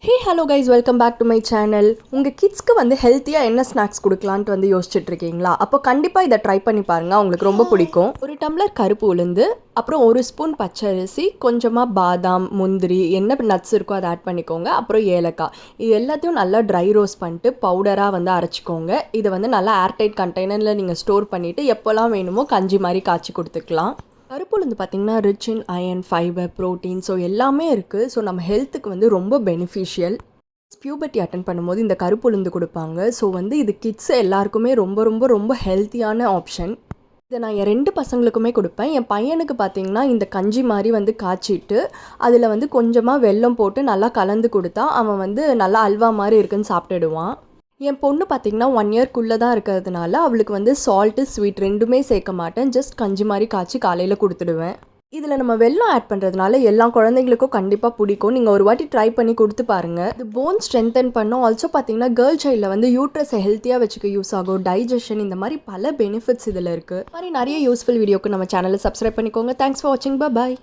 Hey hello guys, welcome back to my channel. உங்கள் கிட்ஸ்க்கு வந்து ஹெல்த்தியாக என்ன ஸ்நாக்ஸ் கொடுக்கலான்ட்டு வந்து யோசிச்சுட்டு இருக்கீங்களா? அப்போ கண்டிப்பாக இதை ட்ரை பண்ணி பாருங்கள், உங்களுக்கு ரொம்ப பிடிக்கும். ஒரு டம்ளர் கருப்பு உளுந்து, அப்புறம் ஒரு ஸ்பூன் பச்சரிசி, கொஞ்சமாக பாதாம், முந்திரி, என்ன நட்ஸ் இருக்கோ அதை ஆட் பண்ணிக்கோங்க. அப்புறம் ஏலக்காய், இது எல்லாத்தையும் நல்லா ட்ரை ரோஸ்ட் பண்ணிட்டு பவுடராக வந்து அரைச்சிக்கோங்க. இதை வந்து நல்லா ஏர்டைட் கண்டெய்னரில் நீங்கள் ஸ்டோர் பண்ணிவிட்டு எப்போல்லாம் வேணுமோ கஞ்சி மாதிரி காய்ச்சி கொடுத்துக்கலாம். கருப்புளுந்து பார்த்திங்கன்னா rich in iron, fibre, protein, so எல்லாமே இருக்குது. ஸோ நம்ம ஹெல்த்துக்கு வந்து ரொம்ப பெனிஃபிஷியல். பியூபர்ட்டி அட்டன் பண்ணும்போது இந்த கருப்புளுந்து கொடுப்பாங்க. ஸோ வந்து இது கிட்ஸ் எல்லாருக்குமே ரொம்ப ரொம்ப ரொம்ப ஹெல்த்தியான ஆப்ஷன். இதை நான் என் 2 பசங்களுக்குமே கொடுப்பேன். என் பையனுக்கு பார்த்திங்கன்னா இந்த கஞ்சி மாதிரி வந்து காய்ச்சிட்டு அதில் வந்து கொஞ்சமாக வெல்லம் போட்டு நல்லா கலந்து கொடுத்தா அவன் வந்து நல்லா அல்வா மாதிரி இருக்குன்னு சாப்பிட்டுடுவான். என் பொண்ணு பார்த்திங்கன்னா 1 இயர்க்குள்ளே தான் இருக்கிறதுனால அவளுக்கு வந்து சால்ட்டு, ஸ்வீட் ரெண்டுமே சேர்க்க மாட்டேன். ஜஸ்ட் கஞ்சி மாதிரி காய்ச்சி காலையில் கொடுத்துடுவேன். இதில் நம்ம வெல்லம் ஆட் பண்ணுறதுனால எல்லா குழந்தைங்களுக்கும் கண்டிப்பாக பிடிக்கும். நீங்கள் ஒரு வாட்டி ட்ரை பண்ணி கொடுத்து பாருங்கள். இது போன் ஸ்ட்ரென்தன் பண்ணும். ஆல்சோ பார்த்திங்கன்னா கேர்ள் சைல்டில் வந்து யூட்ரஸை ஹெல்த்தியாக வச்சுக்க யூஸ் ஆகும். டைஜஷன், இந்த மாதிரி பல பெனிஃபிட்ஸ் இதில் இருக்குது. இந்த மாதிரி நிறைய யூஸ்ஃபுல் வீடியோக்கு நம்ம சேனலை சப்ஸ்கிரைப் பண்ணிக்கோங்க. தேங்க்ஸ் ஃபார் வாட்சிங். பாய்.